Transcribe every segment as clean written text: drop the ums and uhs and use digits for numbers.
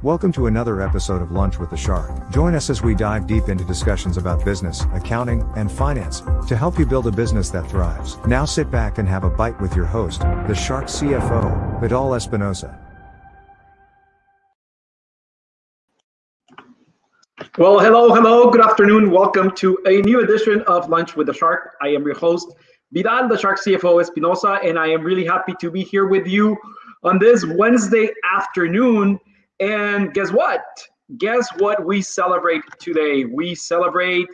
Welcome to another episode of Lunch with the Shark. Join us as we dive deep into discussions about business, accounting, and finance to help you build a business that thrives. Now sit back and have a bite with your host, the Shark CFO, Vidal Espinosa. Well, hello, good afternoon. Welcome to a new edition of Lunch with the Shark. I am your host, Vidal, the Shark CFO Espinosa, and I am really happy to be here with you on this Wednesday afternoon. And guess what? Guess what we celebrate today? We celebrate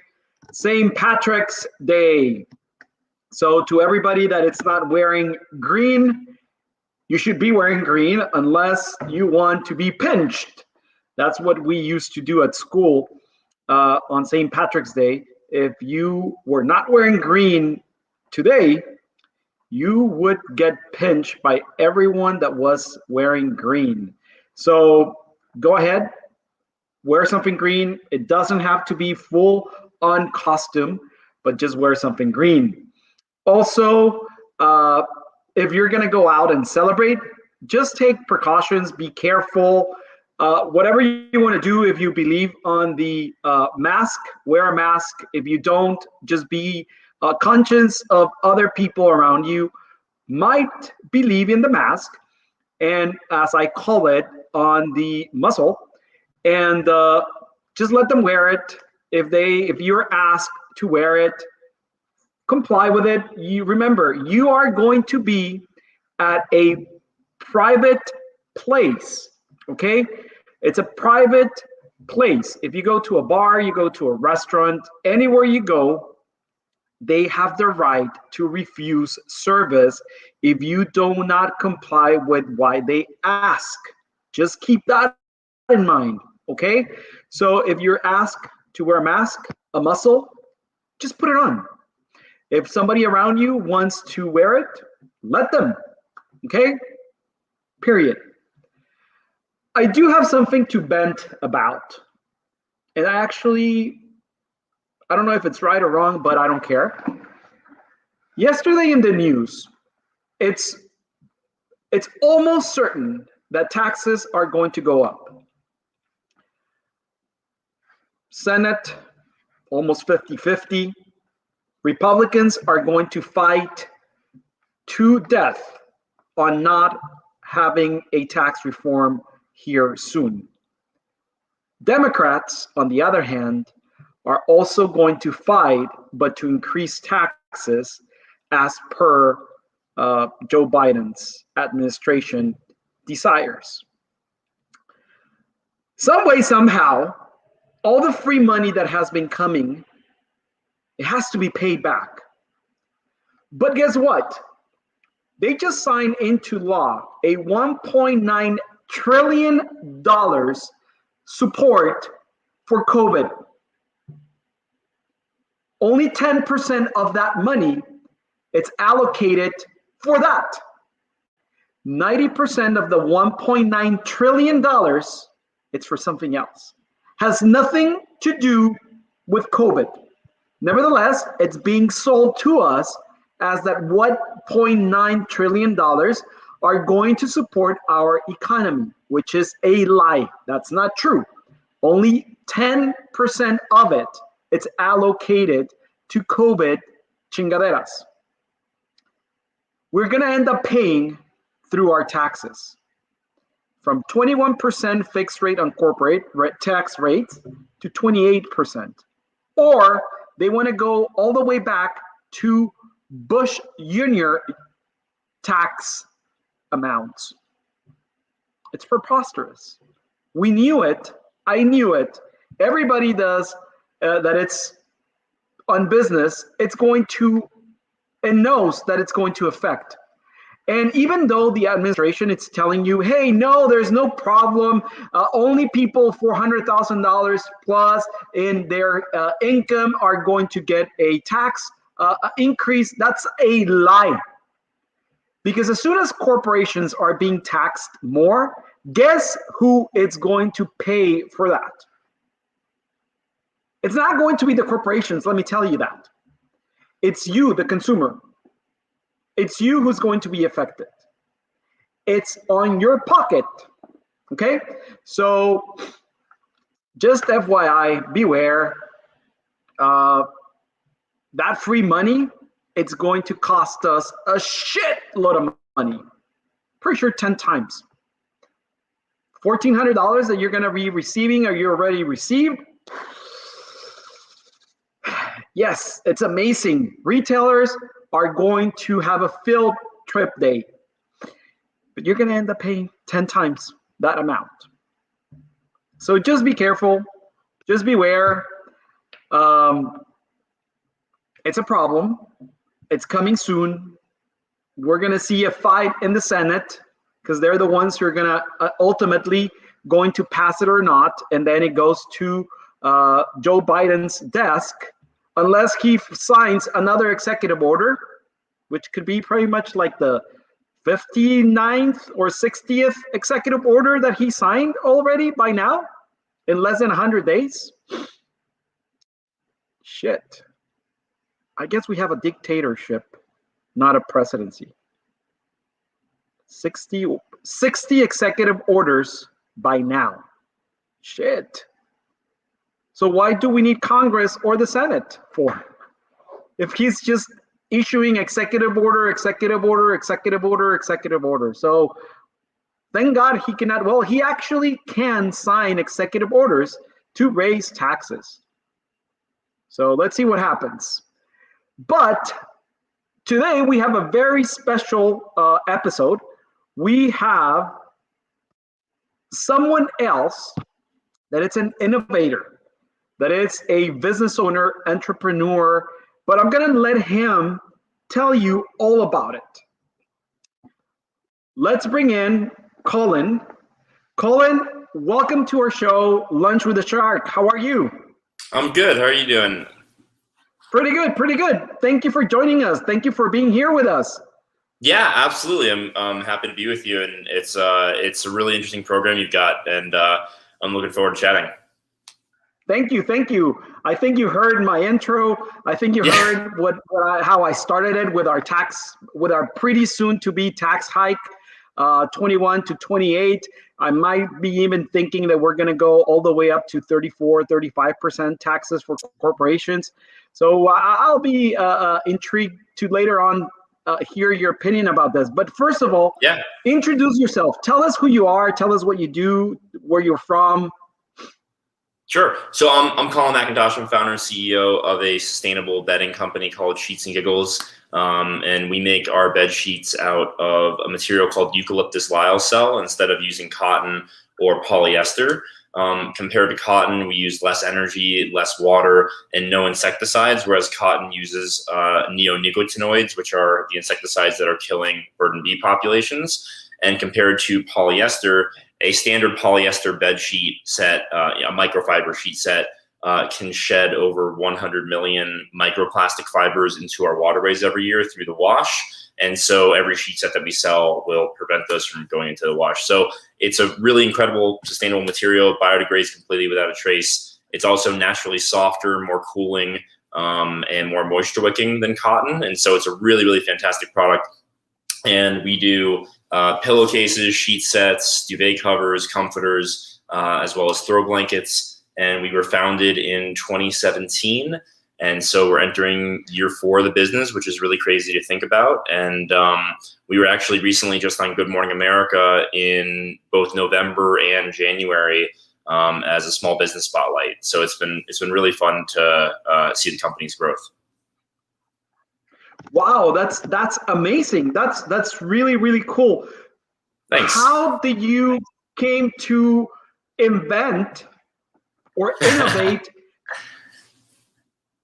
St. Patrick's Day. So to everybody that it's not wearing green, you should be wearing green unless you want to be pinched. That's what we used to do at school on St. Patrick's Day. If you were not wearing green today, you would get pinched by everyone that was wearing green. So go ahead, wear something green. It doesn't have to be full on costume, but just wear something green. Also, if you're gonna go out and celebrate, just take precautions, be careful. Whatever you want to do, if you believe on the mask, wear a mask. If you don't, just be conscious of other people around you might believe in the mask, and as I call it, on the muscle, and just let them wear it. If you're asked to wear it, comply with it. You remember, you are going to be at a private place, okay? It's a private place. If you go to a bar, you go to a restaurant, anywhere you go, they have the right to refuse service if you do not comply with why they ask. Just keep that in mind, okay? So if you're asked to wear a mask, a muscle, just put it on. If somebody around you wants to wear it, let them, okay? Period. I do have something to vent about. And I don't know if it's right or wrong, but I don't care. Yesterday in the news, it's almost certain that taxes are going to go up. Senate, almost 50-50. Republicans are going to fight to death on not having a tax reform here soon. Democrats, on the other hand, are also going to fight, but to increase taxes as per Joe Biden's administration desires. Some way, somehow, all the free money that has been coming, it has to be paid back. But guess what? They just signed into law a $1.9 trillion support for COVID. Only 10% of that money, it's allocated for that. 90% of the $1.9 trillion, it's for something else. Has nothing to do with COVID. Nevertheless, it's being sold to us as that $1.9 trillion are going to support our economy, which is a lie. That's not true. Only 10% of it, it's allocated to COVID chingaderas. We're gonna end up paying through our taxes from 21% fixed rate on corporate tax rates to 28%. Or they wanna go all the way back to Bush Jr. tax amounts. It's preposterous. We knew it. I knew it. Everybody does that. It's on business. It's going to, and knows that it's going to affect. And even though the administration is telling you, hey, no, there's no problem. Only people $400,000 plus in their income are going to get a tax increase. That's a lie. Because as soon as corporations are being taxed more, guess who it's going to pay for that? It's not going to be the corporations, let me tell you that. It's you, the consumer. It's you who's going to be affected. It's on your pocket. Okay, so just FYI, beware. That free money, it's going to cost us a shitload of money. Pretty sure 10 times. $1,400 that you're going to be receiving or you already received. Yes, it's amazing. Retailers are going to have a field trip day, but you're going to end up paying 10 times that amount. So just be careful. Just beware. It's a problem. It's coming soon. We're going to see a fight in the Senate because they're the ones who are going to ultimately going to pass it or not. And then it goes to Joe Biden's desk unless he signs another executive order, which could be pretty much like the 59th or 60th executive order that he signed already by now in less than 100 days. Shit. I guess we have a dictatorship, not a presidency. 60 executive orders by now. Shit. So why do we need Congress or the Senate for? If he's just issuing executive order, executive order, executive order, executive order. So thank God he cannot, well, he actually can sign executive orders to raise taxes. So let's see what happens. But today we have a very special episode. We have someone else that it's an innovator, that it's a business owner, entrepreneur, but I'm going to let him tell you all about it. Let's bring in Colin. Colin, welcome to our show, Lunch with the Shark. How are you? I'm good. How are you doing? Pretty good, pretty good. Thank you for joining us. Thank you for being here with us. Yeah, absolutely. I'm happy to be with you, and it's a really interesting program you've got, and I'm looking forward to chatting. Thank you, thank you. I think you heard my intro. I think you heard how I started it with our pretty soon to be tax hike, 21 to 28. I might be even thinking that we're going to go all the way up to 34, 35% taxes for corporations. So I'll be intrigued to later on hear your opinion about this. But first of all, introduce yourself. Tell us who you are. Tell us what you do, where you're from. Sure. So I'm Colin McIntosh. I'm founder and CEO of a sustainable bedding company called Sheets and Giggles. And we make our bed sheets out of a material called eucalyptus lyocell instead of using cotton or polyester. Compared to cotton, we use less energy, less water, and no insecticides, whereas cotton uses neonicotinoids, which are the insecticides that are killing bird and bee populations. And compared to polyester, a standard polyester bed sheet set, a microfiber sheet set, can shed over 100 million microplastic fibers into our waterways every year through the wash. And so every sheet set that we sell will prevent those from going into the wash. So it's a really incredible, sustainable material, biodegrades completely without a trace. It's also naturally softer, more cooling, and more moisture wicking than cotton. And so it's a really, really fantastic product. And we do pillowcases, sheet sets, duvet covers, comforters, as well as throw blankets. And we were founded in 2017. And so we're entering year 4 of the business, which is really crazy to think about. And we were actually recently just on Good Morning America in both November and January as a small business spotlight. So it's been really fun to see the company's growth. Wow, that's amazing. That's really, really cool. Thanks. How did you came to invent or innovate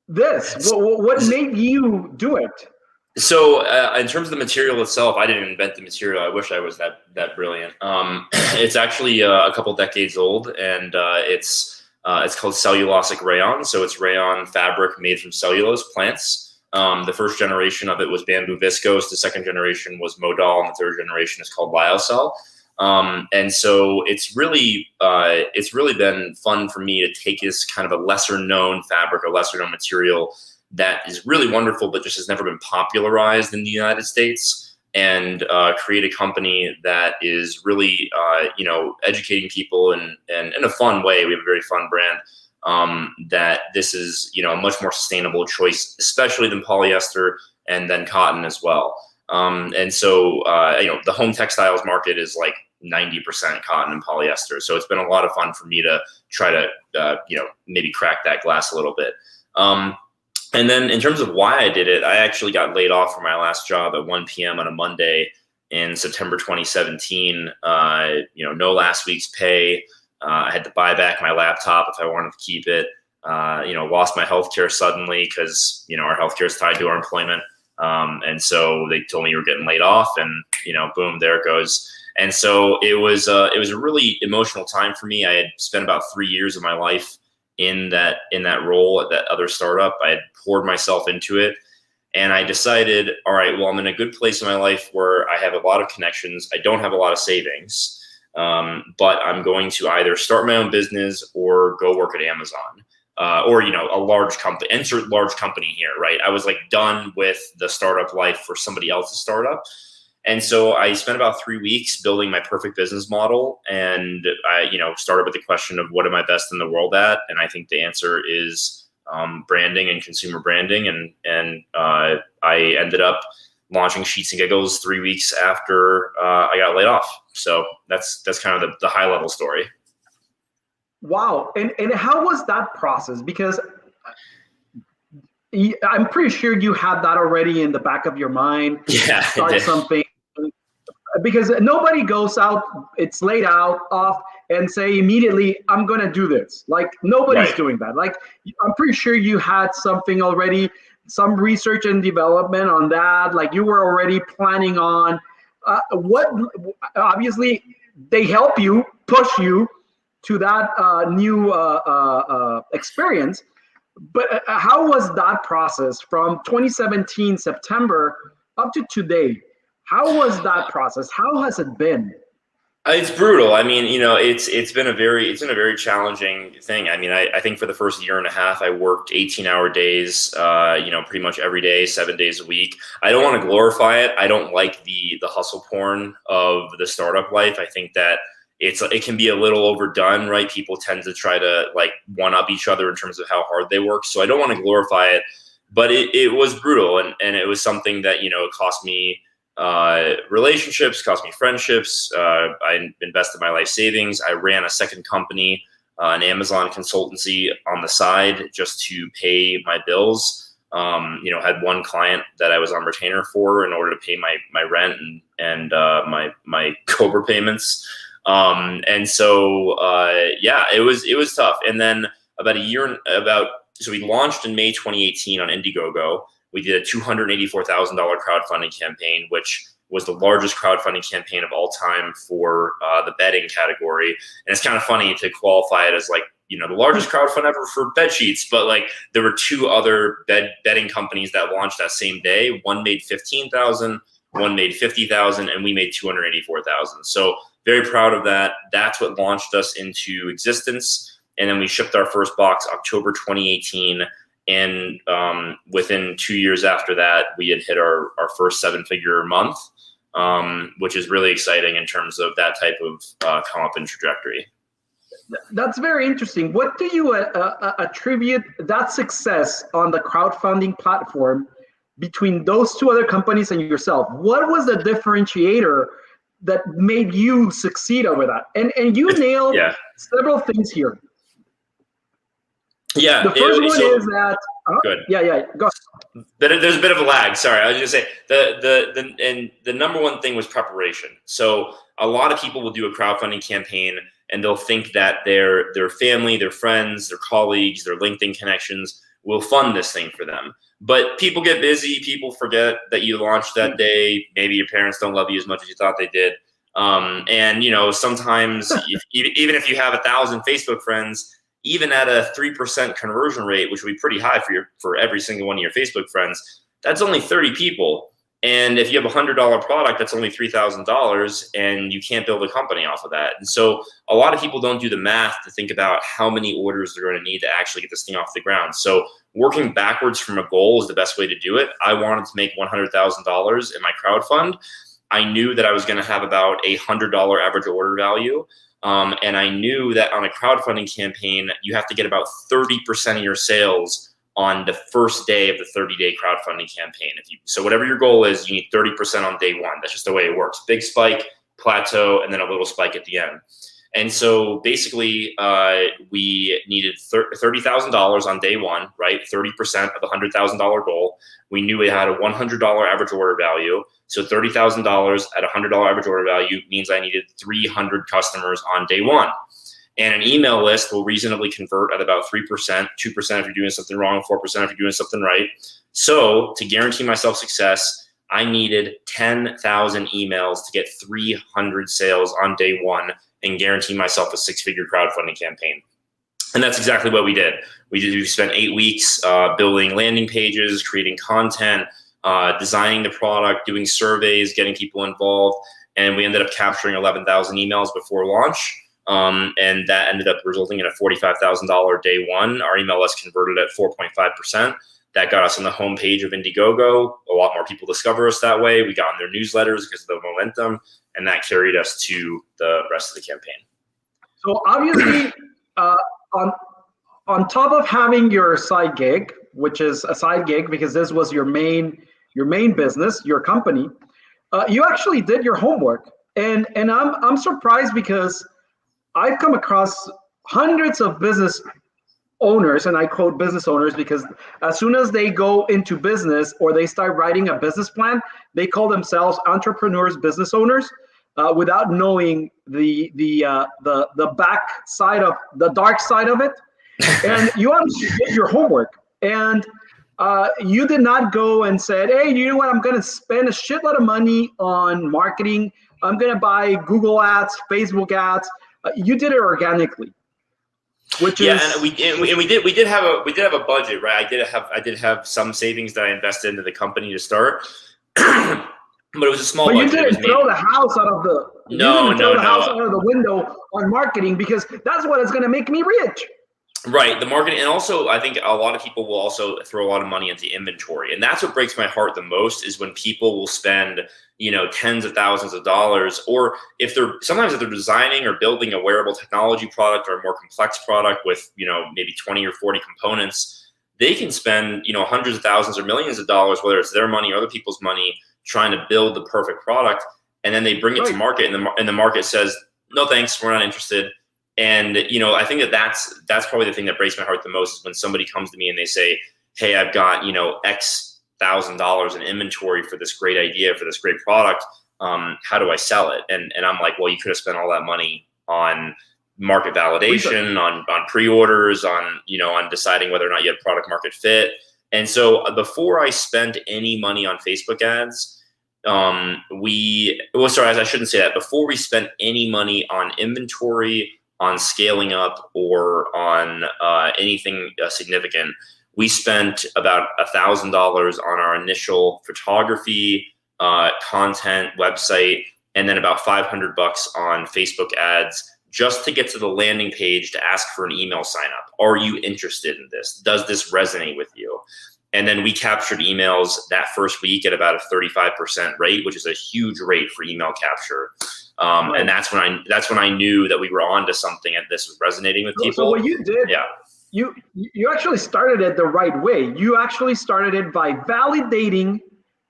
this? What made you do it? So in terms of the material itself, I didn't invent the material. I wish I was that brilliant. It's actually a couple decades old, and it's called Cellulosic Rayon. So it's rayon fabric made from cellulose plants. The first generation of it was bamboo viscose. The second generation was modal, and the third generation is called lyocell. And so it's really been fun for me to take this kind of a lesser known fabric, a lesser known material that is really wonderful, but just has never been popularized in the United States. and create a company that is really, educating people in a fun way. We have a very fun brand. That this is, a much more sustainable choice, especially than polyester and then cotton as well. And so, the home textiles market is like 90% cotton and polyester. So it's been a lot of fun for me to try to, maybe crack that glass a little bit. And then in terms of why I did it, I actually got laid off from my last job at 1 p.m. on a Monday in September 2017. No last week's pay. I had to buy back my laptop if I wanted to keep it. Lost my healthcare suddenly because, our healthcare is tied to our employment. And so they told me you were getting laid off, and, boom, there it goes. And so it was a really emotional time for me. I had spent about 3 years of my life in that role at that other startup. I had poured myself into it, and I decided, all right, well, I'm in a good place in my life where I have a lot of connections. I don't have a lot of savings. But I'm going to either start my own business or go work at Amazon, or, a large company, insert large company here, right? I was like done with the startup life for somebody else's startup. And so I spent about 3 weeks building my perfect business model. And I, started with the question of what am I best in the world at? And I think the answer is, branding and consumer branding. And I ended up launching Sheets and Giggles 3 weeks after I got laid off. So that's kind of the high level story. Wow. And how was that process? Because I'm pretty sure you had that already in the back of your mind. Yeah. Start something. Because nobody goes out, it's laid out off and say immediately, I'm going to do this. Like nobody's doing that. Like I'm pretty sure you had something already, some research and development on that. Like you were already planning on obviously they help you, push you to that new experience. But how was that process from 2017 September up to today? How was that process? How has it been? It's brutal. I mean, it's been a very challenging thing. I mean, I think for the first year and a half, I worked 18-hour days, pretty much every day, 7 days a week. I don't want to glorify it. I don't like the hustle porn of the startup life. I think that it can be a little overdone, right? People tend to try to like one up each other in terms of how hard they work. So I don't want to glorify it, but it was brutal. And it was something that, it cost me relationships, cost me friendships. I invested my life savings. I ran a second company, an Amazon consultancy on the side just to pay my bills. Had one client that I was on retainer for in order to pay my rent and my Cobra payments. And so, it was tough. And then so we launched in May 2018 on Indiegogo. We did a $284,000 crowdfunding campaign, which was the largest crowdfunding campaign of all time for the bedding category. And it's kind of funny to qualify it as like, the largest crowdfund ever for bed sheets. But like there were two other bedding companies that launched that same day. One made 15,000, one made 50,000, and we made 284,000. So very proud of that. That's what launched us into existence. And then we shipped our first box October 2018. And within 2 years after that, we had hit our first 7-figure month, which is really exciting in terms of that type of come up in trajectory. That's very interesting. What do you attribute that success on the crowdfunding platform between those two other companies and yourself? What was the differentiator that made you succeed over that? And you nailed several things here. Yeah. The first one is that. Good. Yeah. Go. There's a bit of a lag. Sorry, I was just say the number one thing was preparation. So a lot of people will do a crowdfunding campaign and they'll think that their family, their friends, their colleagues, their LinkedIn connections will fund this thing for them. But people get busy. People forget that you launched that day. Maybe your parents don't love you as much as you thought they did. And sometimes even if you have 1,000 Facebook friends, even at a 3% conversion rate, which would be pretty high for every single one of your Facebook friends, that's only 30 people. And if you have $100 product, that's only $3,000, and you can't build a company off of that. And so a lot of people don't do the math to think about how many orders they're going to need to actually get this thing off the ground. So working backwards from a goal is the best way to do it. I wanted to make $100,000 in my crowdfund. I knew that I was going to have about a $100 average order value. And I knew that on a crowdfunding campaign, you have to get about 30% of your sales on the first day of the 30-day crowdfunding campaign. So whatever your goal is, you need 30% on day one. That's just the way it works. Big spike, plateau, and then a little spike at the end. And so basically, we needed $30,000 on day one, right? 30% of the $100,000 goal. We knew we had a $100 average order value. So $30,000 at $100 average order value means I needed 300 customers on day one. And an email list will reasonably convert at about 3%, 2% if you're doing something wrong, 4% if you're doing something right. So to guarantee myself success, I needed 10,000 emails to get 300 sales on day one and guarantee myself a 6-figure crowdfunding campaign. And that's exactly what we did. We spent 8 weeks building landing pages, creating content, designing the product, doing surveys, getting people involved. And we ended up capturing 11,000 emails before launch. And that ended up resulting in a $45,000 day one. Our email list converted at 4.5%. That got us on the homepage of Indiegogo. A lot more people discover us that way. We got on their newsletters because of the momentum, and that carried us to the rest of the campaign. So obviously, on top of having your side gig, which is a side gig because this was your main business, your company, you actually did your homework, and I'm surprised because I've come across hundreds of business owners, and I quote business owners because as soon as they go into business or they start writing a business plan, they call themselves entrepreneurs, business owners, without knowing the back side of the dark side of it. And you obviously did your homework, and you did not go and said, hey, you know what, I'm going to spend a shitload of money on marketing. I'm going to buy Google ads, Facebook ads. You did it organically, which is and we did have a budget, right? I did have some savings that I invested into the company to start, but it was a small budget. But you didn't throw the house out of the house out of the window on marketing because that's what is going to make me rich. Right, the marketing, and also I think a lot of people will also throw a lot of money into inventory, and that's what breaks my heart the most is when people will spend, tens of thousands of dollars, or if they're designing or building a wearable technology product or a more complex product with maybe 20 or 40 components, they can spend hundreds of thousands or millions of dollars, whether it's their money or other people's money, trying to build the perfect product, and then they bring it to market, and the market says, no thanks, we're not interested. And, I think that's probably the thing that breaks my heart the most is when somebody comes to me and they say, hey, I've got, X $1,000 in inventory for this great idea, for this great product. How do I sell it? And I'm like, well, you could have spent all that money on market validation, on pre-orders, on deciding whether or not you had product market fit. And so before I spent any money on Facebook ads, I shouldn't say that. Before we spent any money on inventory, on scaling up, or on anything significant, we spent about $1,000 on our initial photography, content, website, and then about $500 on Facebook ads just to get to the landing page to ask for an email sign up. Are you interested in this? Does this resonate with you? And then we captured emails that first week at about a 35% rate, which is a huge rate for email capture. And that's when I knew that we were onto something and this was resonating with people. So what you did, you actually started it the right way. You actually started it by validating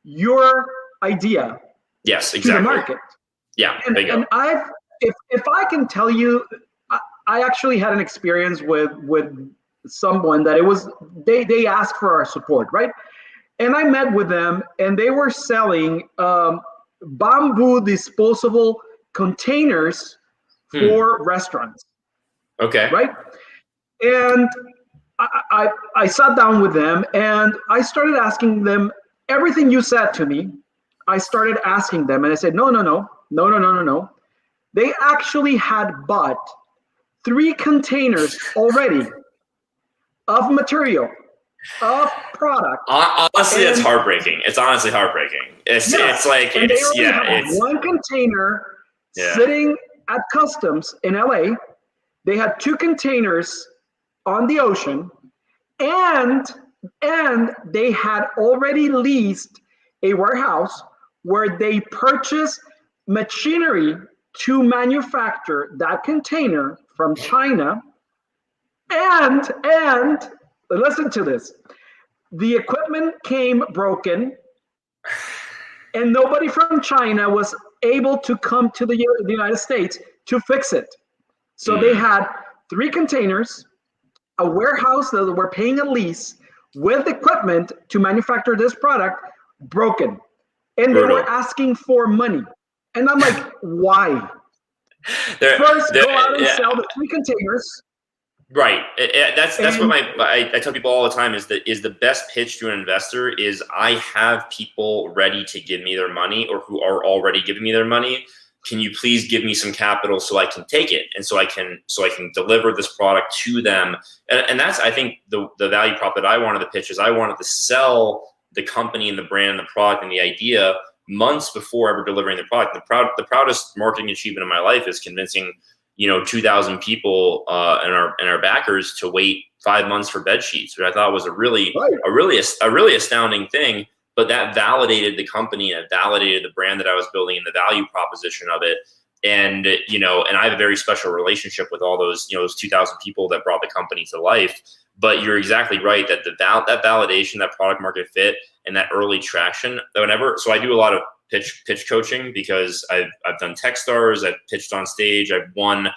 your idea. Yes, exactly. To the market. Yeah, and if I can tell you, I actually had an experience with someone that they asked for our support, right? And I met with them, and they were selling bamboo disposable containers for restaurants. Okay. Right? And I sat down with them, and I started asking them everything you said to me. I started asking them, and I said, no. They actually had bought 3 containers already of material of product. Honestly, it's heartbreaking. It's honestly heartbreaking. It's like and they only had one container sitting at customs in LA. They had 2 containers on the ocean, and they had already leased a warehouse where they purchased machinery to manufacture that container from China. And listen to this. The equipment came broken, and nobody from China was able to come to the United States to fix it. So they had 3 containers, a warehouse that were paying a lease with equipment to manufacture this product, broken. And they were asking for money. And I'm like, why? First, go out and sell the 3 containers. Right. That's what I tell people all the time is the best pitch to an investor is I have people ready to give me their money or who are already giving me their money. Can you please give me some capital so I can take it and so I can deliver this product to them? And that's, I think, the value prop that I wanted to pitch is I wanted to sell the company and the brand and the product and the idea months before ever delivering the product. The proudest marketing achievement of my life is convincing 2,000 people and our backers to wait 5 months for bed sheets, which I thought was a really astounding thing. But that validated the company and it validated the brand that I was building and the value proposition of it. And and I have a very special relationship with all those those 2,000 people that brought the company to life. But you're exactly right that that validation, that product market fit, and that early traction. So I do a lot of pitch coaching because I've done Techstars, I've pitched on stage, I won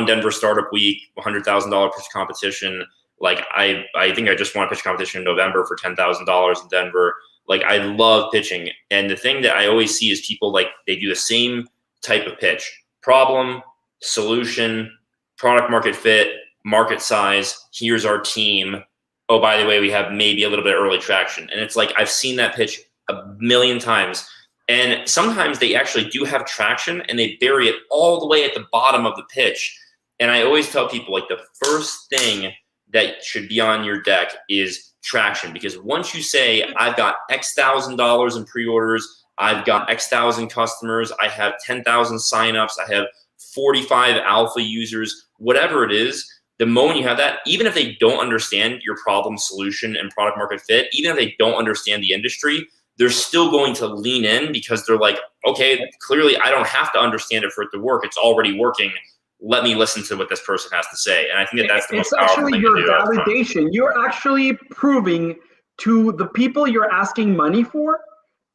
Denver Startup Week, $100,000 pitch competition. Like I think I just won a pitch competition in November for $10,000 in Denver. Like I love pitching, and the thing that I always see is people they do the same type of pitch: problem, solution, product market fit, market size. Here's our team. Oh, by the way, we have maybe a little bit of early traction, and it's like I've seen that pitch a million times. And sometimes they actually do have traction and they bury it all the way at the bottom of the pitch. And I always tell people the first thing that should be on your deck is traction, because once you say, I've got X $1,000 in pre-orders, I've got X thousand customers, I have 10,000 signups, I have 45 alpha users, whatever it is, the moment you have that, even if they don't understand your problem, solution, and product market fit, even if they don't understand the industry, they're still going to lean in because they're like, okay, clearly I don't have to understand it for it to work. It's already working. Let me listen to what this person has to say. And I think that's the most powerful thing to do. It's actually your validation. You're actually proving to the people you're asking money for,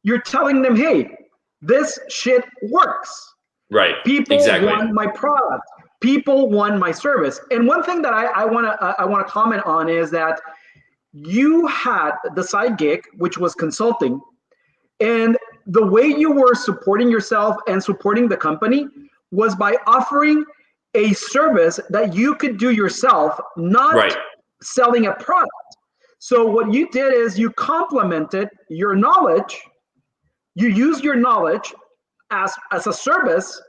you're telling them, hey, this shit works. Right. People want my product. People want my service. And one thing that I want to comment on is that you had the side gig, which was consulting, and the way you were supporting yourself and supporting the company was by offering a service that you could do yourself, not selling a product. So what you did is you complemented your knowledge, you used your knowledge as a service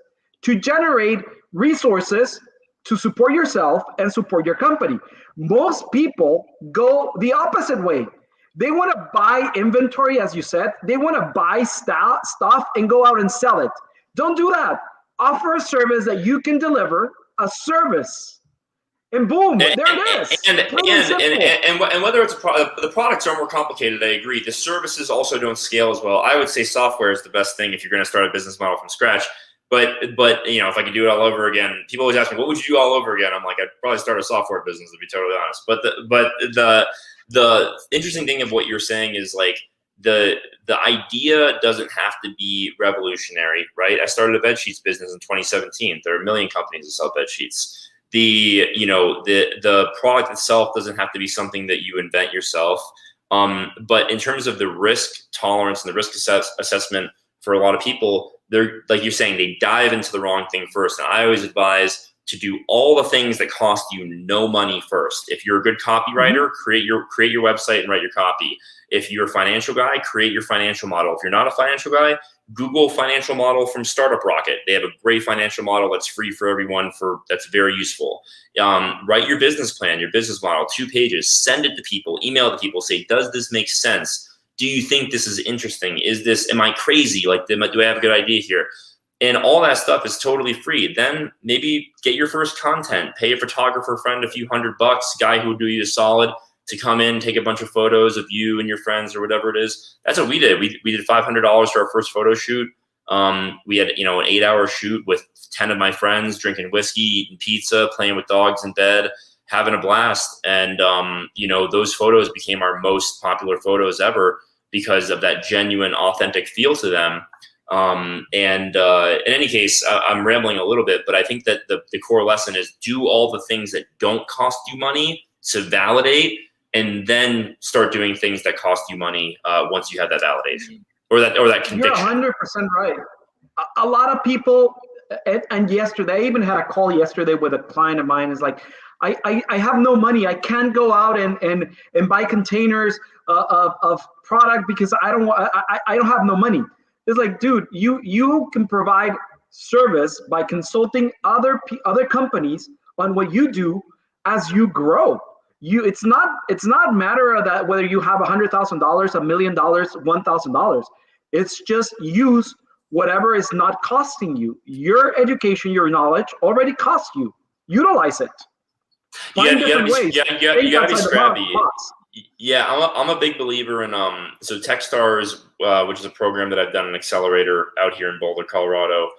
to generate resources to support yourself and support your company. Most people go the opposite way. They want to buy inventory, as you said. They want to buy stuff and go out and sell it. Don't do that. Offer a service that you can deliver, a service, and boom, there it is. And whether it's the products are more complicated, I agree. The services also don't scale as well. I would say software is the best thing if you're going to start a business model from scratch. But if I could do it all over again, people always ask me, what would you do all over again? I'm like, I'd probably start a software business, to be totally honest. But the interesting thing of what you're saying is the idea doesn't have to be revolutionary, right? I started a bed sheets business in 2017. There are a million companies that sell bed sheets. The product itself doesn't have to be something that you invent yourself. But in terms of the risk tolerance and the risk assessment for a lot of people, they're, like you're saying, they dive into the wrong thing first. And I always advise to do all the things that cost you no money first. If you're a good copywriter, create your website and write your copy. If you're a financial guy, create your financial model. If you're not a financial guy, Google financial model from Startup Rocket. They have a great financial model that's free for everyone. That's very useful. Write your business plan, your business model, 2 pages. Send it to people. Email it to people. Say, does this make sense? Do you think this is interesting? Am I crazy? Like, do I have a good idea here? And all that stuff is totally free. Then maybe get your first content. Pay a photographer friend a few $100, guy who will do you a solid, to come in, take a bunch of photos of you and your friends or whatever it is. That's what we did. We did $500 for our first photo shoot. We had, an 8-hour shoot with 10 of my friends, drinking whiskey, eating pizza, playing with dogs in bed, having a blast. And, those photos became our most popular photos ever because of that genuine, authentic feel to them. In any case, I'm rambling a little bit, but I think that the core lesson is do all the things that don't cost you money to validate, and then start doing things that cost you money once you have that validation or that conviction. You're 100% right. A lot of people, and yesterday, I even had a call yesterday with a client of mine, is like, I have no money. I can't go out and buy containers of product because I don't have no money. It's like, dude, you can provide service by consulting other companies on what you do as you grow. It's not a matter of that whether you have $100,000, $1 million, $1,000. It's just use whatever is not costing you. Your education, your knowledge already costs you. Utilize it. Find different ways. You gotta be scrappy. Yeah, I'm a big believer in so Techstars, which is a program that I've done, an accelerator out here in Boulder, Colorado.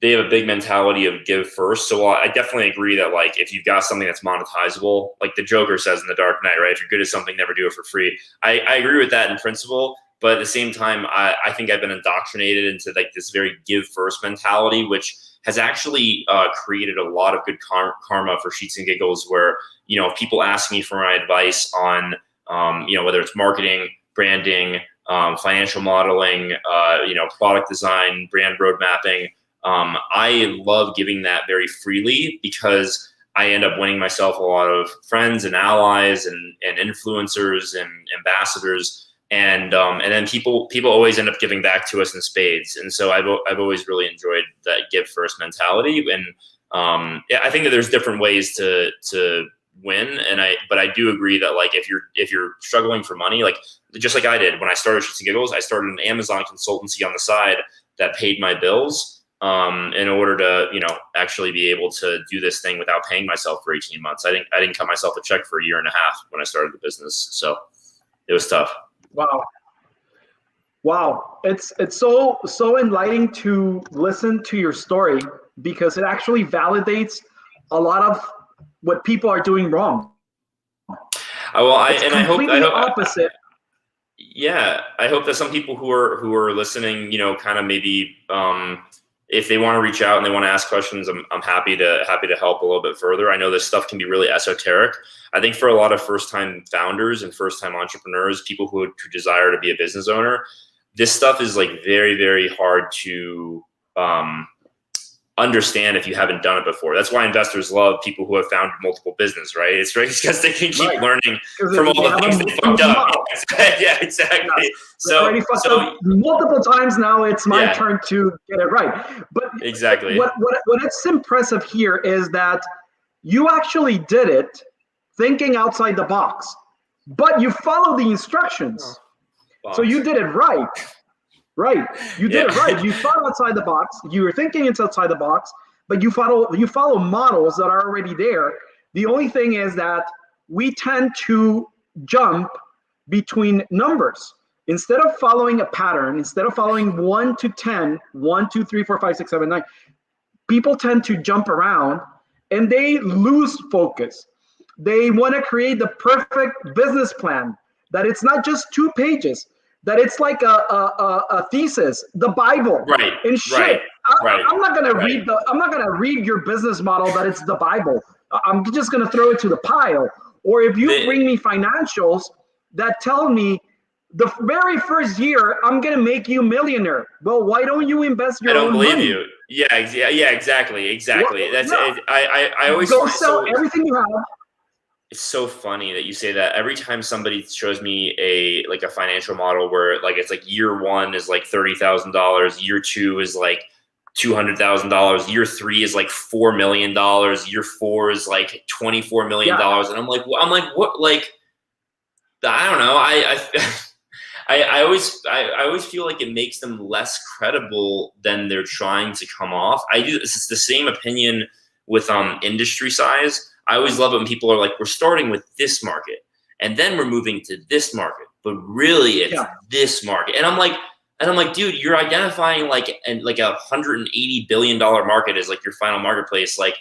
They have a big mentality of give first. So I definitely agree that, like, if you've got something that's monetizable, like the Joker says in The Dark Knight, right? If you're good at something, never do it for free. I agree with that in principle, but at the same time, I think I've been indoctrinated into like this very give first mentality, which has actually created a lot of good karma for Sheets and Giggles, where, if people ask me for my advice on, whether it's marketing, branding, financial modeling, product design, brand road mapping, I love giving that very freely because I end up winning myself a lot of friends and allies and influencers and ambassadors. And then people always end up giving back to us in spades. And so I've always really enjoyed that give first mentality. And I think that there's different ways to win. But I do agree that, like, if you're struggling for money, like just like I did when I started Sheets and Giggles, I started an Amazon consultancy on the side that paid my bills in order to actually be able to do this thing without paying myself for 18 months. I didn't cut myself a check for a year and a half when I started the business, so it was tough. Wow. It's so enlightening to listen to your story, because it actually validates a lot of what people are doing wrong. I hope opposite. Yeah, I hope that some people who are listening, kind of maybe if they want to reach out and they want to ask questions, I'm happy to help a little bit further. I know this stuff can be really esoteric. I think for a lot of first-time founders and first-time entrepreneurs, people who desire to be a business owner, this stuff is like very, very hard to understand if you haven't done it before. That's why investors love people who have founded multiple business, right? It's because they can keep learning from all the things they fucked up. Yeah, exactly. Yeah. So multiple times now, it's my turn to get it right. But exactly. What it's impressive here is that you actually did it thinking outside the box, but you follow the instructions. So you did it right. Right. You did it right. You thought outside the box. You were thinking it's outside the box, but you follow models that are already there. The only thing is that we tend to jump between numbers. Instead of following a pattern, instead of following 1 to 10, 1, 2, 3, 4, 5, 6, 7, 9, people tend to jump around and they lose focus. They want to create the perfect business plan, that it's not just 2 pages, that it's like a thesis, the Bible, right? And shit, I'm not gonna read your business model that it's the Bible. I'm just gonna throw it to the pile. Or if you bring me financials that tell me the very first year, I'm going to make you a millionaire. Well, why don't you invest your I don't own believe money? you. Yeah, exactly. Well, That's yeah. it. I always Go find sell everything you have. it's so funny that you say that. Every time somebody shows me a financial model where like it's like year one is like $30,000, year two is like $200,000, year three is like $4 million, year four is like $24 million, and I'm like what? Like, I don't know. I always feel like it makes them less credible than they're trying to come off. It's the same opinion with industry size. I always love it when people are like, we're starting with this market and then we're moving to this market, but really it's this market. And I'm like, dude, you're identifying like a $180 billion market as like your final marketplace. Like,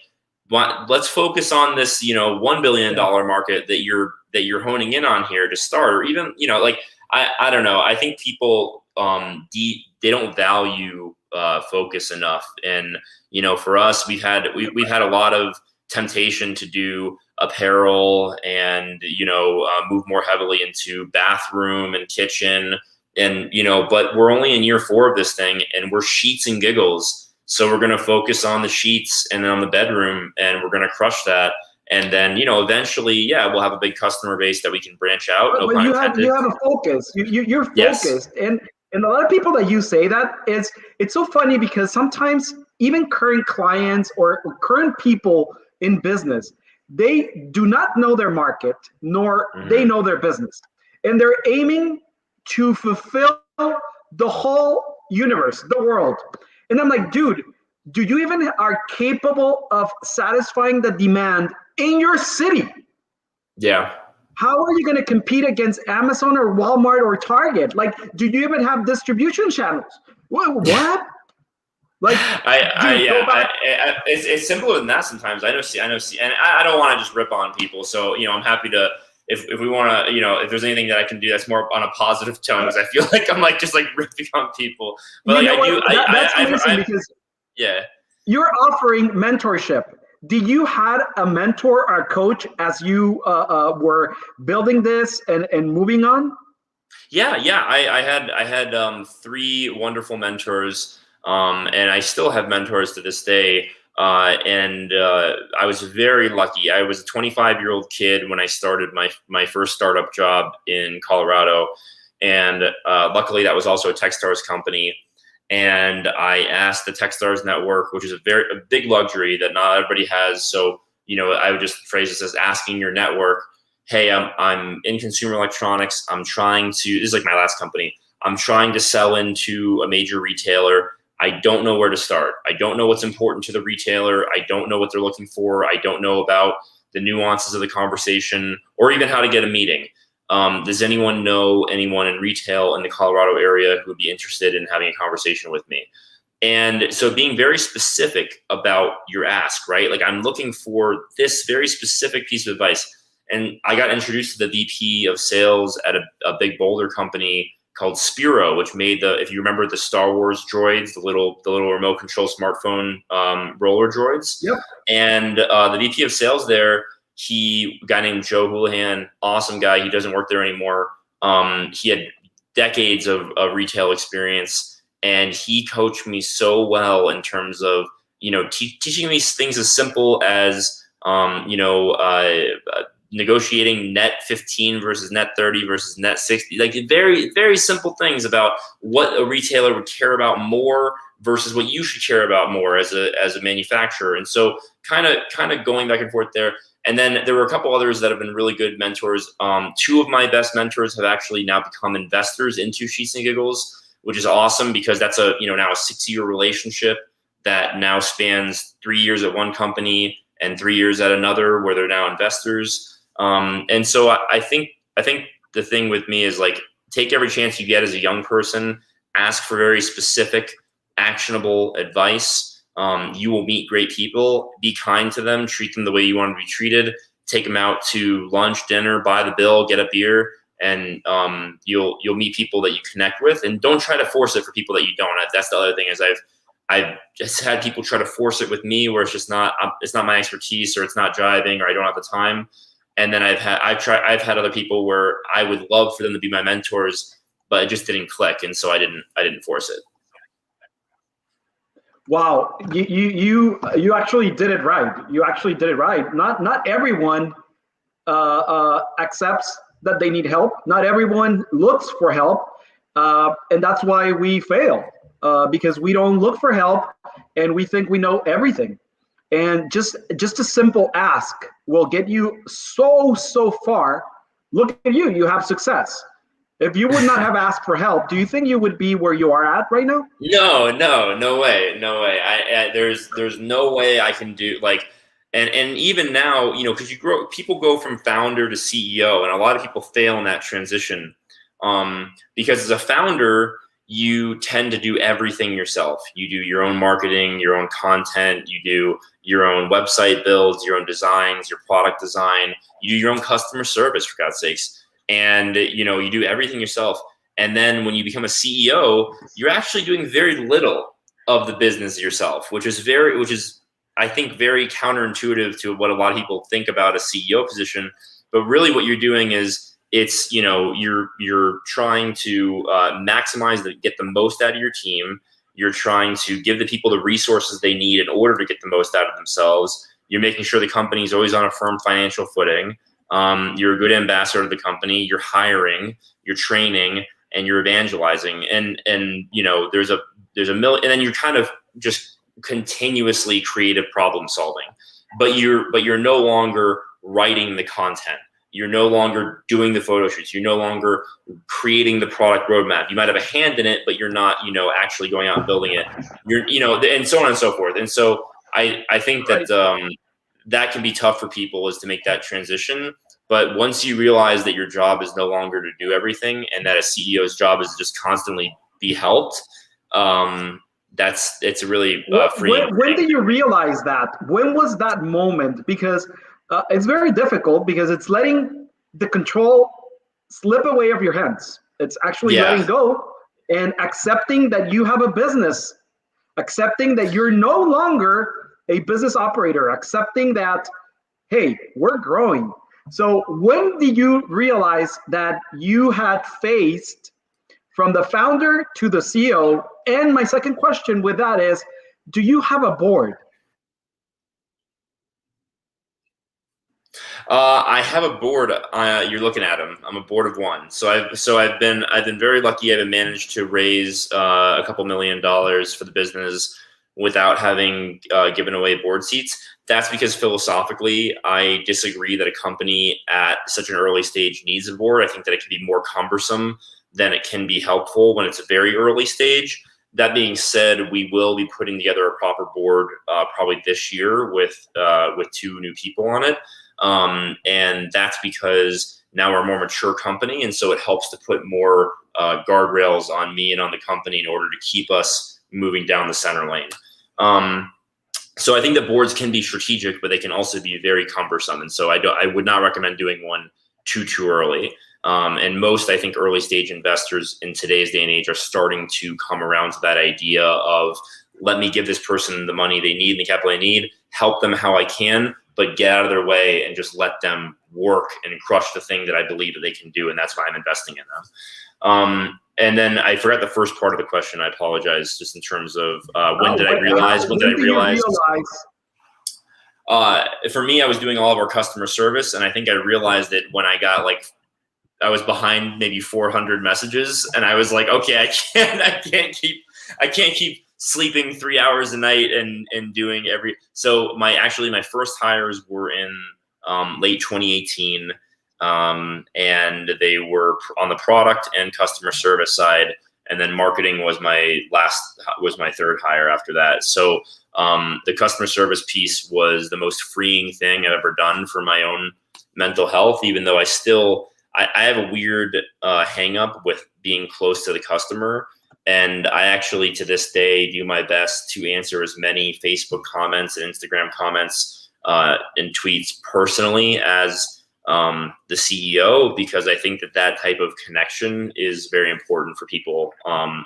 let's focus on this, $1 billion market that you're honing in on here to start, or even, like, I don't know. I think people, they don't value focus enough. And, for us, we've had a lot of temptation to do apparel and, move more heavily into bathroom and kitchen and, but we're only in year 4 of this thing and we're sheets and giggles. So we're going to focus on the sheets and then on the bedroom and we're going to crush that. And then, eventually, we'll have a big customer base that we can branch out. But you have a focus. You're focused. Yes. And a lot of people that you say that it's so funny because sometimes even current clients or current people in business, they do not know their market, nor they know their business. And they're aiming to fulfill the whole universe, the world. And I'm like, dude, do you even are capable of satisfying the demand in your city? Yeah. How are you going to compete against Amazon or Walmart or Target? Like, do you even have distribution channels? What? Like, it's simpler than that sometimes. I know, and I don't want to just rip on people. So, I'm happy to, if we want to, if there's anything that I can do that's more on a positive tone, because I feel like I'm like just like ripping on people. But that's amazing because you're offering mentorship. Did you had a mentor or a coach as you were building this and moving on? Yeah. I had 3 wonderful mentors. And I still have mentors to this day. And I was very lucky. I was a 25-year-old kid when I started my first startup job in Colorado. And luckily, that was also a Techstars company. And I asked the Techstars network, which is a big luxury that not everybody has. So, I would just phrase this as asking your network, hey, I'm in consumer electronics. This is like my last company. I'm trying to sell into a major retailer. I don't know where to start. I don't know what's important to the retailer. I don't know what they're looking for. I don't know about the nuances of the conversation or even how to get a meeting. Does anyone know anyone in retail in the Colorado area who would be interested in having a conversation with me? And so being very specific about your ask, right? Like, I'm looking for this very specific piece of advice. And I got introduced to the VP of sales at a big Boulder company called Spiro, which made if you remember the Star Wars droids, the little remote control smartphone roller droids. Yep. And the VP of sales there, a guy named Joe Houlihan, awesome guy. He doesn't work there anymore. He had decades of retail experience, and he coached me so well in terms of teaching me things as simple as negotiating net 15 versus net 30 versus net 60, like very, very simple things about what a retailer would care about more versus what you should care about more as a manufacturer. And so kind of going back and forth there. And then there were a couple others that have been really good mentors. 2 of my best mentors have actually now become investors into Sheets and Giggles, which is awesome because that's now a 6-year relationship that now spans 3 years at one company and 3 years at another where they're now investors. And so I think the thing with me is like, take every chance you get as a young person, ask for very specific, actionable advice. You will meet great people, be kind to them, treat them the way you want to be treated, take them out to lunch, dinner, buy the bill, get a beer, and you'll meet people that you connect with, and don't try to force it for people that you don't. That's the other thing is I've just had people try to force it with me where it's not my expertise or it's not driving or I don't have the time. And then I've had other people where I would love for them to be my mentors, but it just didn't click. And so I didn't force it. Wow, you actually did it right. You actually did it right. Not everyone accepts that they need help. Not everyone looks for help, and that's why we fail, because we don't look for help and we think we know everything. And just a simple ask will get you so far. Look at you have success. If you would not have asked for help, do you think you would be where you are at right now? No way. There's no way I can do and even now, because people go from founder to CEO, and a lot of people fail in that transition. Because as a founder, you tend to do everything yourself. You do your own marketing, your own content, you do your own website builds, your own designs, your product design, you do your own customer service, for God's sakes. And you do everything yourself. And then when you become a CEO, you're actually doing very little of the business yourself, which is I think very counterintuitive to what a lot of people think about a CEO position. But really what you're doing is you're trying to get the most out of your team. You're trying to give the people the resources they need in order to get the most out of themselves. You're making sure the company is always on a firm financial footing. You're a good ambassador to the company. You're hiring, you're training, and you're evangelizing. And there's a million, and then you're kind of just continuously creative problem solving. But you're no longer writing the content. You're no longer doing the photo shoots. You're no longer creating the product roadmap. You might have a hand in it, but you're not, actually going out and building it. And so on and so forth. And so I think that that can be tough for people, is to make that transition. But once you realize that your job is no longer to do everything, and that a CEO's job is to just constantly be helped, it's a really freeing. When did you realize that? When was that moment? Because it's very difficult, because it's letting the control slip away of your hands. It's actually letting go and accepting that you have a business, accepting that you're no longer a business operator, accepting that, hey, we're growing. So when did you realize that you had faced from the founder to the CEO? And my second question with that is, do you have a board? I have a board. You're looking at them. I'm a board of one. So I've been very lucky. I've managed to raise a couple $1 million for the business without having given away board seats. That's because philosophically, I disagree that a company at such an early stage needs a board. I think that it can be more cumbersome than it can be helpful when it's a very early stage. That being said, we will be putting together a proper board probably this year with 2 new people on it. And that's because now we're a more mature company. And so it helps to put more guardrails on me and on the company in order to keep us moving down the center lane. So I think that boards can be strategic, but they can also be very cumbersome. And so I would not recommend doing one too early. And most, I think, early stage investors in today's day and age are starting to come around to that idea of, let me give this person the money they need and the capital they need, help them how I can, but get out of their way and just let them work and crush the thing that I believe that they can do. And that's why I'm investing in them. And then I forgot the first part of the question. I apologize, just in terms of when did I realize? For me, I was doing all of our customer service, and I think I realized it when I got I was behind maybe 400 messages, and I was like, okay, I can't keep sleeping 3 hours a night and doing so my first hires were in late 2018. And they were on the product and customer service side. And then marketing was my third hire after that. So the customer service piece was the most freeing thing I've ever done for my own mental health, even though I have a weird hang up with being close to the customer. And I actually, to this day, do my best to answer as many Facebook comments and Instagram comments and tweets personally as the CEO, because I think that type of connection is very important for people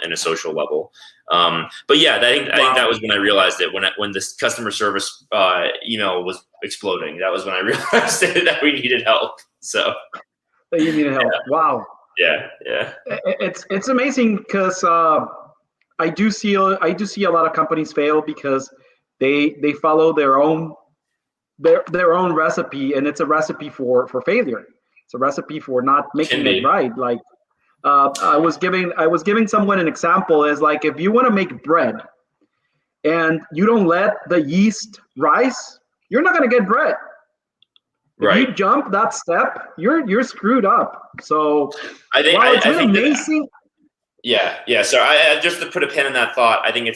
in a social level. But yeah, I think that was when I realized it, when this customer service email was exploding. That was when I realized that we needed help. So that you needed help. Yeah. Wow. Yeah, yeah. It's amazing because I do see a lot of companies fail because they follow their own recipe, and it's a recipe for failure. It's a recipe for not making it right. Like I was giving someone an example as like, if you want to make bread and you don't let the yeast rise, you're not going to get bread. If you jump that step, you're screwed up. So it's been amazing. Yeah. So I just to put a pin in that thought, I think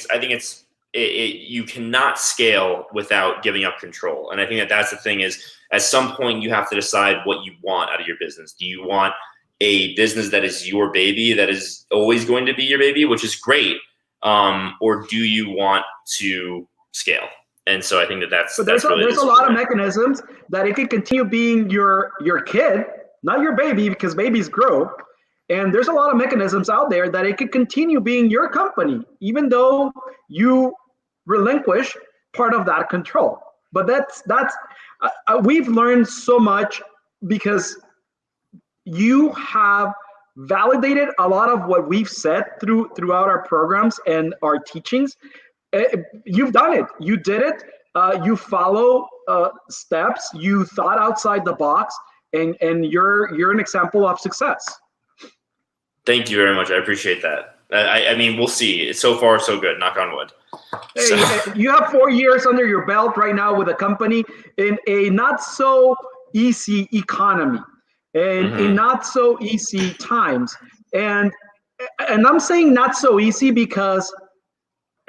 you cannot scale without giving up control. And I think that's the thing is, at some point you have to decide what you want out of your business. Do you want a business that is your baby, that is always going to be your baby, which is great, or do you want to scale? And so I think that's there's a lot of mechanisms that it could continue being your kid, not your baby, because babies grow. And there's a lot of mechanisms out there that it could continue being your company, even though you relinquish part of that control. But we've learned so much because you have validated a lot of what we've said throughout our programs and our teachings. You've done it. You did it. You follow steps. You thought outside the box, and you're an example of success. Thank you very much. I appreciate that. I mean, we'll see. So far, so good. Knock on wood. Hey, you have 4 years under your belt right now with a company in a not so easy economy and in not so easy times. And I'm saying not so easy because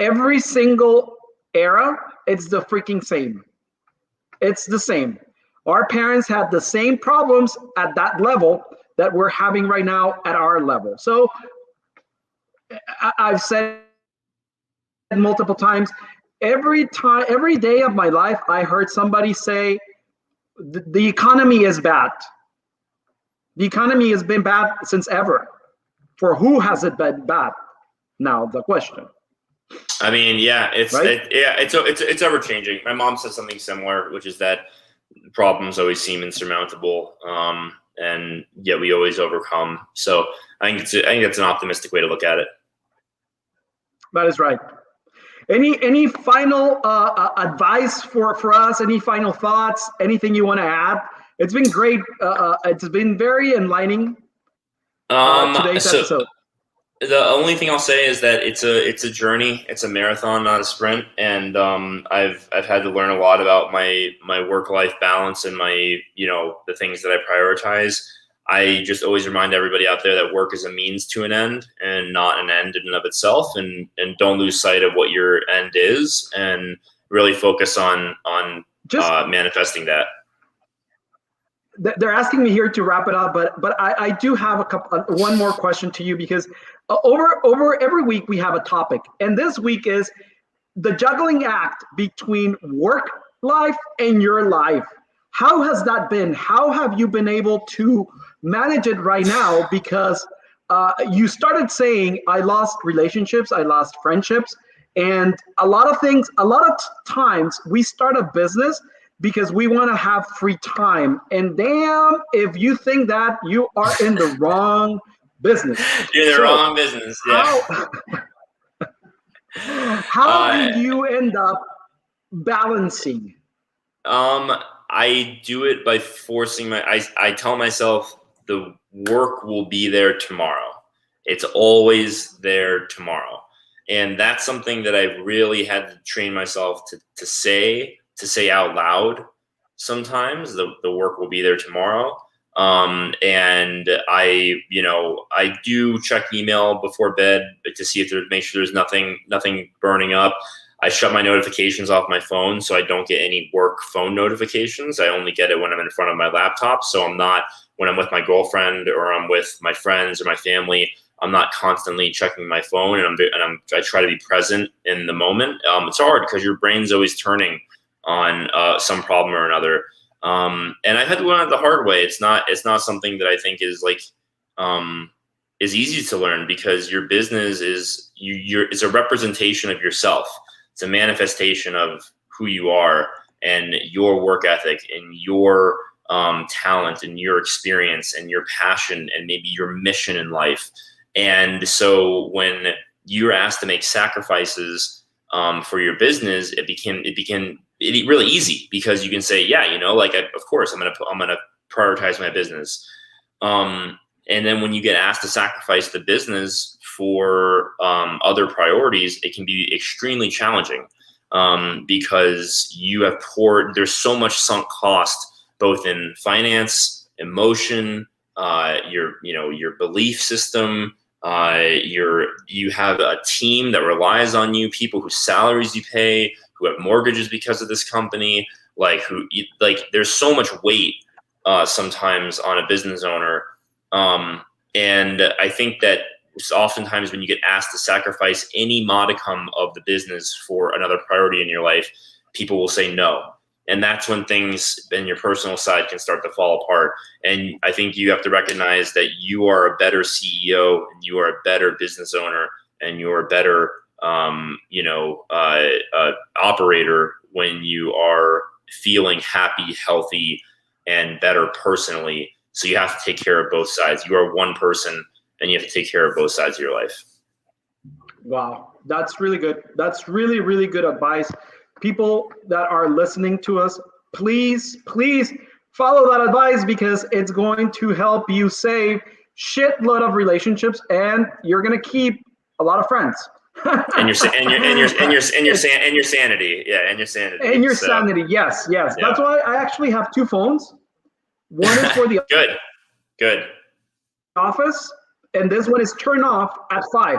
every single era, it's the freaking same. It's the same. Our parents had the same problems at that level that we're having right now at our level. So I've said multiple times, every day of my life, I heard somebody say, the economy is bad. The economy has been bad since ever. For who has it been bad? Now the question. I mean, yeah, it's ever changing. My mom said something similar, which is that problems always seem insurmountable. And yet we always overcome. So I think that's an optimistic way to look at it. That is right. Any final advice for us? Any final thoughts? Anything you want to add? It's been great. It's been very enlightening. Today's episode. The only thing I'll say is that it's a journey. It's a marathon, not a sprint. And I've had to learn a lot about my work-life balance and my the things that I prioritize. I just always remind everybody out there that work is a means to an end and not an end in and of itself. And don't lose sight of what your end is, and really focus on manifesting that. They're asking me here to wrap it up, but I do have one more question to you, because over every week we have a topic, and this week is the juggling act between work life and your life. How has that been? How have you been able to manage it right now? Because you started saying, I lost relationships, I lost friendships, and a lot of times we start a business because we want to have free time. And damn, if you think that, you are in the wrong business. You're in the wrong business, yeah. How did you end up balancing? I do it by forcing I tell myself the work will be there tomorrow. It's always there tomorrow. And that's something that I really had to train myself to say out loud. Sometimes the work will be there tomorrow. And I do check email before bed to see if make sure there's nothing burning up. I shut my notifications off my phone so I don't get any work phone notifications. I only get it when I'm in front of my laptop. So I'm not, when I'm with my girlfriend or I'm with my friends or my family, I'm not constantly checking my phone, and I try to be present in the moment. It's hard because your brain's always turning on some problem or another. And I've had to learn it the hard way. It's not something that I think is is easy to learn, because your business is it's a representation of yourself. It's a manifestation of who you are and your work ethic and your talent and your experience and your passion and maybe your mission in life. And so when you're asked to make sacrifices for your business, it became really easy, because you can say, yeah, of course I'm gonna prioritize my business. And then when you get asked to sacrifice the business for other priorities, it can be extremely challenging, because there's so much sunk cost, both in finance, emotion, your belief system. You have a team that relies on you, people whose salaries you pay, who have mortgages because of this company, there's so much weight sometimes on a business owner. And I think that oftentimes when you get asked to sacrifice any modicum of the business for another priority in your life, people will say no. And that's when things in your personal side can start to fall apart. And I think you have to recognize that you are a better CEO, and you are a better business owner, and you're a better, operator when you are feeling happy, healthy, and better personally. So you have to take care of both sides. You are one person, and you have to take care of both sides of your life. Wow, that's really good. That's really, really good advice. People that are listening to us, please follow that advice, because it's going to help you save shitload of relationships, and you're going to keep a lot and your sanity. Yeah, and your sanity. And your sanity. Yes. Yeah. That's why I actually have two phones. One is for the good office, and this one is turned off at 5.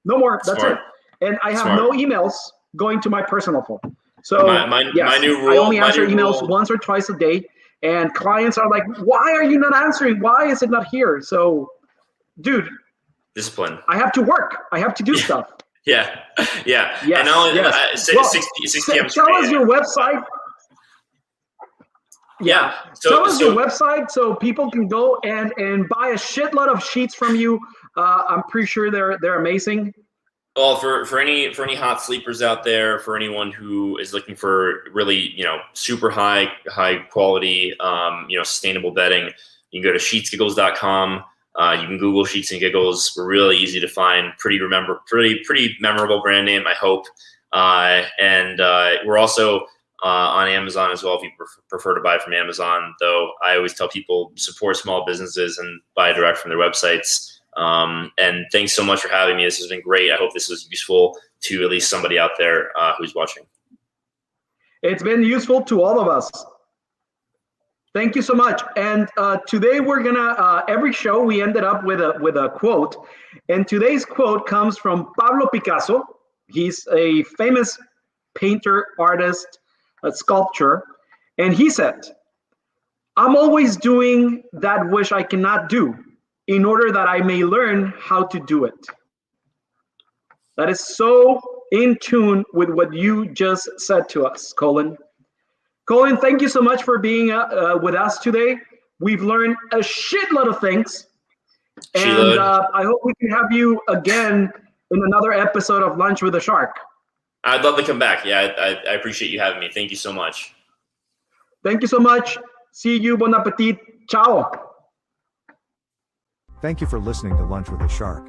No more. That's Smart. it. And I have no emails going to my personal phone. So my new rule, I only answer emails once or twice a day, and clients are like, why are you not answering? Why is it not here? So, dude, discipline. I have to work. I have to do stuff. Yeah. Yes, And only yes. 6 p.m. Tell us your website. Yeah. Tell us your website so people can go and buy a shitload of sheets from you. I'm pretty sure they're amazing. Well, for any hot sleepers out there, for anyone who is looking for really, super high quality, sustainable bedding, you can go to sheetsgiggles.com. You can Google Sheets and Giggles. We're really easy to find. Pretty memorable brand name, I hope. And we're also on Amazon as well, if you prefer to buy from Amazon. Though I always tell people, support small businesses and buy direct from their websites. And thanks so much for having me. This has been great. I hope this was useful to at least somebody out there who's watching. It's been useful to all of us. Thank you so much. And today we're gonna every show we ended up with a quote, and today's quote comes from Pablo Picasso. He's a famous painter, artist, sculptor, and he said, "I'm always doing that which I cannot do, in order that I may learn how to do it." That is so in tune with what you just said to us, Colin. Colin, thank you so much for being with us today. We've learned a shitload of things. And I hope we can have you again in another episode of Lunch with a Shark. I'd love to come back. Yeah, I appreciate you having me. Thank you so much. Thank you so much. See you. Bon appetit. Ciao. Thank you for listening to Lunch with a Shark.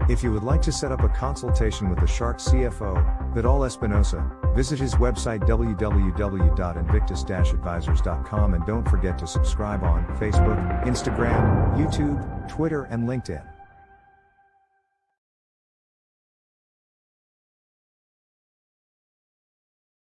If you would like to set up a consultation with the Shark CFO, Vidal Espinosa, visit his website www.invictus-advisors.com, and don't forget to subscribe on Facebook, Instagram, YouTube, Twitter, and LinkedIn.